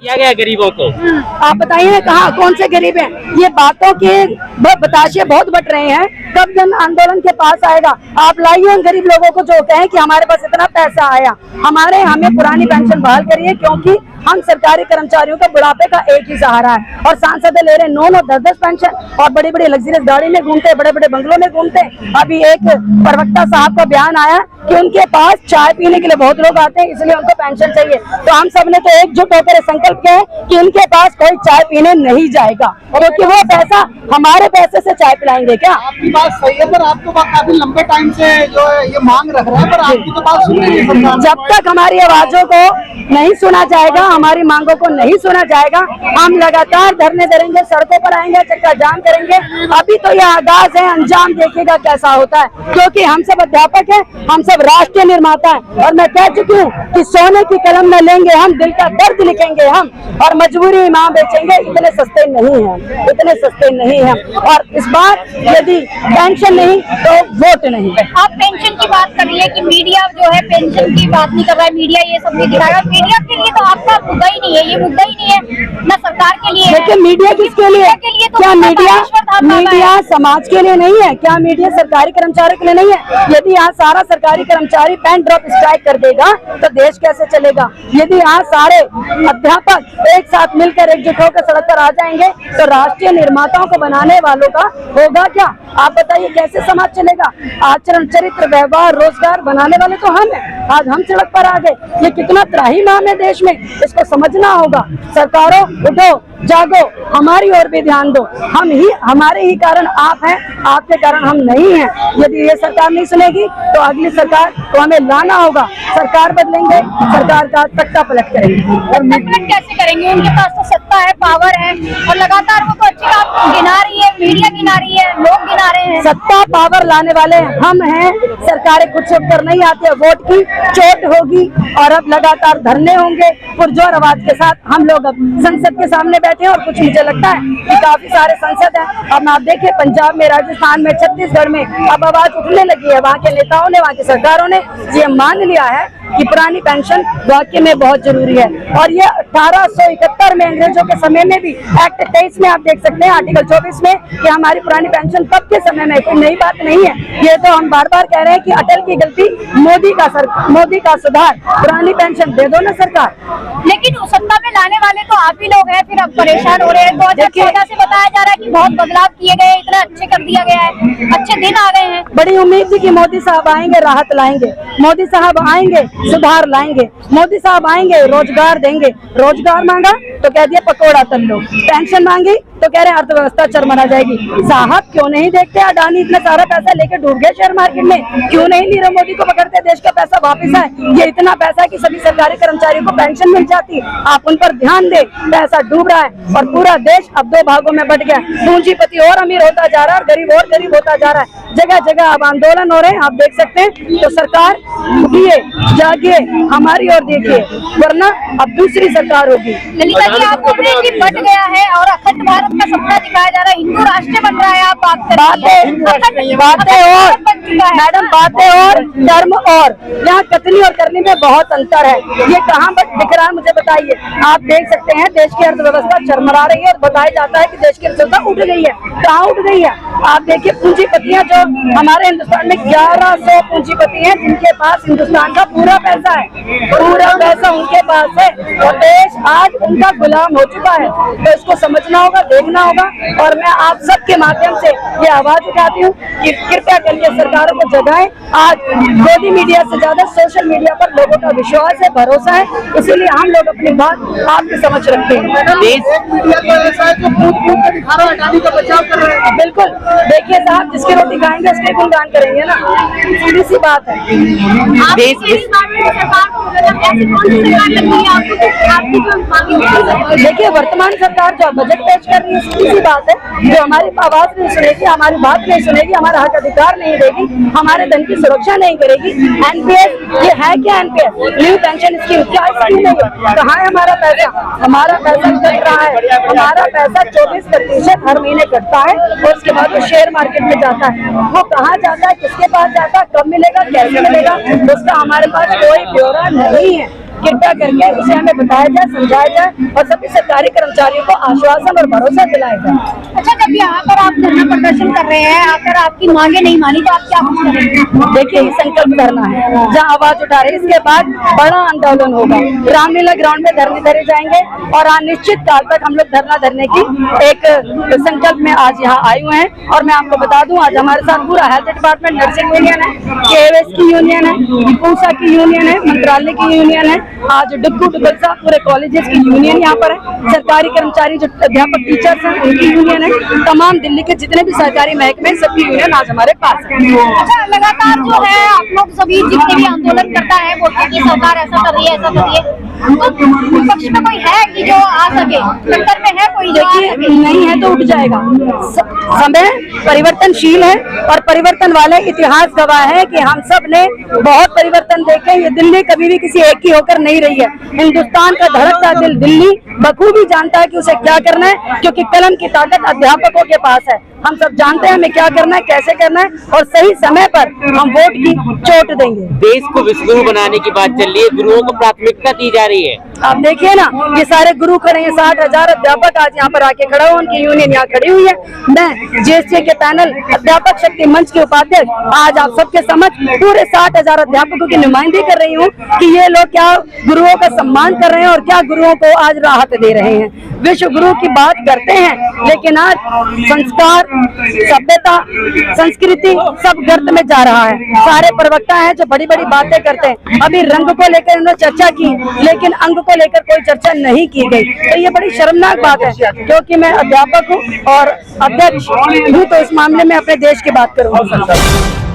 किया गया गरीबों को। आप बताइए कहाँ कौन से गरीब हैं? ये बातों के बताशे बहुत बट रहे हैं, कब जन आंदोलन के पास आएगा? आप लाइए उन गरीब लोगों को जो कहें कि हमारे पास इतना पैसा आया, हमें पुरानी पेंशन बहाल करिए, क्योंकि हम सरकारी कर्मचारियों का बुढ़ापे का एक ही सहारा है। और सांसद ले रहे 9-9, 10-10 पेंशन और बड़ी बड़ी लग्जरियस गाड़ी में घूमते, बड़े बड़े बंगलों में घूमते। अभी एक प्रवक्ता साहब का बयान आया कि उनके पास चाय पीने के लिए बहुत लोग आते हैं, इसलिए उनको पेंशन चाहिए। तो हम सब ने तो एकजुट होकर संकल्प किया है कि इनके पास कोई चाय पीने नहीं जाएगा, क्योंकि वो पैसा हमारे पैसे से चाय पिलाएंगे क्या? आपकी बात सही है, पर आपको काफी लंबे टाइम से जो है ये मांग रख रहा है, पर आपकी तो बात सुन नहीं सकता। जब तक हमारी आवाजों को नहीं सुना जाएगा, हमारी मांगों को नहीं सुना जाएगा, हम लगातार धरने देंगे, सड़कों पर आएंगे, चक्का जाम करेंगे। अभी तो यह आगाज है, अंजाम देखिएगा कैसा होता है, क्योंकि हम सब अध्यापक हैं, हम सब राष्ट्रीय निर्माता हैं। और मैं कह चुकी हूँ कि सोने की कलम न लेंगे हम, दिल का दर्द लिखेंगे हम, और मजबूरी माँ बेचेंगे। इतने सस्ते नहीं है, इतने सस्ते नहीं है। और इस बार यदि पेंशन नहीं तो वोट नहीं। आप पेंशन की बात कर रही है कि मीडिया जो है पेंशन की बात नहीं कर रहा है, मीडिया ये सब नहीं दिखाएगा। मीडिया के लिए तो आपका मुद्दा ही नहीं है, ये मुद्दा ही नहीं है न सरकार के लिए। लेकिन मीडिया किसके लिए? क्या मीडिया समाज के लिए नहीं है? क्या मीडिया सरकारी कर्मचारियों के लिए नहीं है? यदि यहाँ सारा सरकारी कर्मचारी पेन ड्रॉप स्ट्राइक कर देगा तो देश कैसे चलेगा? यदि यहाँ सारे अध्यापक एक साथ मिलकर एकजुट होकर सड़क पर आ जाएंगे तो राष्ट्रीय निर्माताओं को बनाने वालों का होगा क्या? आप बताइए कैसे समाज चलेगा? आचरण, चरित्र, व्यवहार, रोजगार बनाने वाले तो हम हैं। आज हम सड़क पर आ गए, ये कितना त्राहिमाम है देश में, इसको समझना होगा। सरकारों उठो, जागो, हमारी ओर भी ध्यान दो। हमारे ही कारण आप हैं, आपके कारण हम नहीं हैं। यदि ये सरकार नहीं सुनेगी तो अगली सरकार को हमें लाना होगा। सरकार बदलेंगे, सरकार का तख्ता पलट करेंगे। और पलट कैसे करेंगे? उनके पास तो सत्ता है, पावर है, और लगातार वो तो अच्छी बात गिना रही है, मीडिया गिना रही है, लोग गिना रहे हैं। सत्ता पावर लाने वाले हम हैं, सरकारें कुछ कर नहीं आती है। वोट की चोट होगी और अब लगातार धरने होंगे पुरजोर आवाज के साथ। हम लोग अब संसद के सामने बैठे हैं और कुछ मुझे लगता है कि काफी सारे संसद हैं। अब आप देखिए पंजाब में, राजस्थान में, छत्तीसगढ़ में अब आवाज उठने लगी है। वहाँ के नेताओं ने, वहाँ की सरकारों ने ये मान लिया है कि पुरानी पेंशन वाकई में बहुत जरूरी है। और ये 1871 में अंग्रेजों के समय में भी एक्ट 23 में आप देख सकते हैं, आर्टिकल 24 में, कि हमारी पुरानी पेंशन तब के समय में, कोई नई बात नहीं है। ये तो हम बार बार कह रहे हैं कि अटल की गलती, मोदी का सुधार, पुरानी पेंशन दे दो ना सरकार। लेकिन सत्ता में लाने वाले तो आप ही लोग हैं, फिर अब परेशान हो रहे हैं। 2014 से बताया जा रहा है कि बहुत बदलाव किए गए, इतना अच्छे कर दिया गया है, अच्छे दिन आ गए हैं। बड़ी उम्मीद थी कि मोदी साहब आएंगे, राहत लाएंगे, मोदी साहब आएंगे, सुधार लाएंगे, मोदी साहब आएंगे, रोजगार देंगे। रोजगार मांगा तो कह दिया पकौड़ा तल लो, पेंशन मांगी तो कह रहे अर्थव्यवस्था चरमरा जाएगी। साहब क्यों नहीं देखते? अडानी इतना सारा पैसा लेके डूब गए शेयर मार्केट में, क्यों नहीं नीरव मोदी को पकड़ते, देश का पैसा वापस आए? ये इतना पैसा है कि सभी सरकारी कर्मचारियों को पेंशन मिल जाती। आप उन पर ध्यान दे, पैसा डूब रहा है और पूरा देश अब दो भागों में बट गया। पूंजीपति और अमीर होता जा रहा है और गरीब होता जा रहा है। जगह जगह अब आंदोलन हो रहे हैं, आप देख सकते हैं। तो सरकार उठिए, जागिए, हमारी ओर देखिए, वरना अब दूसरी सरकार होगी। ललिता जी, आप बोल रहे हैं कि बट गया है और अखंड भारत का सपना दिखाया जा रहा है, हिंदू राष्ट्र बन रहा है। आप बात कर बातें और मैडम, बातें और कर्म और, यहाँ कथनी और करनी में बहुत अंतर है। ये कहाँ दिख रहा है मुझे बताइए? आप देख सकते हैं देश की अर्थव्यवस्था चरमरा रही है और बताया जाता है कि देश की अर्थव्यवस्था उठ गई है। कहाँ उठ गई है? आप देखिए पूंजीपतियां जो हमारे हिंदुस्तान में 1100 पूंजीपति हैं, जिनके पास हिंदुस्तान का पूरा पैसा है, पूरा पैसा उनके पास है और देश आज उनका गुलाम हो चुका है। तो इसको समझना होगा, देखना होगा। और मैं आप सबके माध्यम से ये आवाज उठाती हूँ कि कृपया करके सरकारों को जगाएं। आज मोदी मीडिया से ज्यादा सोशल मीडिया पर लोगों का विश्वास है, भरोसा है, इसीलिए हम लोग अपनी बात आपके समझ रखते हैं। बिल्कुल, देखिए साहब, जिसकी रोटी खाएंगे उसके गुणगान करेंगे ना, सीधी सी बात है। देखिए वर्तमान सरकार जो बजट पेश कर रही है, सीधी सी बात है, जो हमारी आवाज नहीं सुनेगी, हमारी बात नहीं सुनेगी, हमारा हक अधिकार नहीं देगी, हमारे धन की सुरक्षा नहीं करेगी। एनपीएस ये है क्या? एनपीएस न्यू पेंशन स्कीम क्या स्कीम है? कहाँ है हमारा पैसा? हमारा पैसा कट रहा है, हमारा पैसा 24% हर महीने कटता है और उसके बाद वो शेयर मार्केट में जाता है। वो कहाँ जाता है, किसके पास जाता है, कब मिलेगा, कैसे मिलेगा, उसका हमारे पास कोई ब्यौरा नहीं है। कृपया करके उसे हमें बताया जाए, समझाया जाए और सभी सरकारी कर्मचारियों को आश्वासन और भरोसा दिलाया जाए। अच्छा, जब यहाँ पर आप धरना प्रदर्शन कर रहे हैं, आकर आपकी मांगे नहीं मानी तो आप क्या कुछ करेंगे? देखिए, ये संकल्प करना है, जहाँ आवाज उठा रहे, इसके बाद बड़ा आंदोलन होगा। रामलीला ग्राउंड में धरने धरे जाएंगे और अनिश्चित काल तक हम लोग धरना धरने की एक संकल्प में आज यहाँ आए हुए हैं। और मैं आपको बता दूं, आज हमारे साथ पूरा हेल्थ डिपार्टमेंट, नर्सिंग यूनियन है, केएवएस की यूनियन है, पूसा की यूनियन है, मंत्रालय की यूनियन है, आज डुग्गू डुगलसा पूरे कॉलेजेस की यूनियन यहाँ पर है, सरकारी कर्मचारी जो अध्यापक टीचर्स हैं उनकी यूनियन है, तमाम दिल्ली के जितने भी सरकारी महकमे सबकी यूनियन आज हमारे पास है। अच्छा, लगातार जो है आप लोग सभी जितने भी आंदोलन करता है बोलते हैं कि सरकार ऐसा कर रही है, ऐसा कर रही है, तो विपक्ष में कोई है कि जो आ सके, टक्कर में है कोई जो आ देखिए, सके? नहीं है तो उठ जाएगा। समय परिवर्तनशील है और परिवर्तन वाले इतिहास गवाह है कि हम सब ने बहुत परिवर्तन देखे। ये दिल्ली कभी भी किसी एक की होकर नहीं रही है। हिंदुस्तान का धड़कता दिल दिल्ली बखूबी जानता है कि उसे क्या करना है, क्योंकि कलम की ताकत अध्यापकों के पास है। हम सब जानते हैं हमें क्या करना है, कैसे करना है और सही समय पर हम वोट की चोट देंगे। देश को विश्वगुरु बनाने की बात चल रही है, गुरुओं को प्राथमिकता दी जा रही है। आप देखिए ना, ये सारे गुरु खड़े हैं, 60,000 अध्यापक आज यहाँ पर आके खड़ा हो, उनकी यूनियन यहाँ खड़ी हुई है। मैं जीएसटी के पैनल अध्यापक शक्ति मंच के उपाध्यक्ष आज आप सबके समक्ष पूरे 60,000 अध्यापकों की नुमाइंदगी कर रही हूँ कि ये लोग क्या गुरुओं का सम्मान कर रहे हैं और क्या गुरुओं को आज राहत दे रहे हैं। विश्व गुरु की बात करते हैं, लेकिन आज संस्कार, सभ्यता, संस्कृति सब गर्त में जा रहा है। सारे प्रवक्ता हैं जो बड़ी बड़ी बातें करते हैं। अभी रंग को लेकर उन्होंने चर्चा की, लेकिन अंग को लेकर कोई चर्चा नहीं की गई। तो ये बड़ी शर्मनाक बात है, क्योंकि मैं अध्यापक हूँ और अध्यक्ष हूँ, तो इस मामले में अपने देश की बात करूँगा।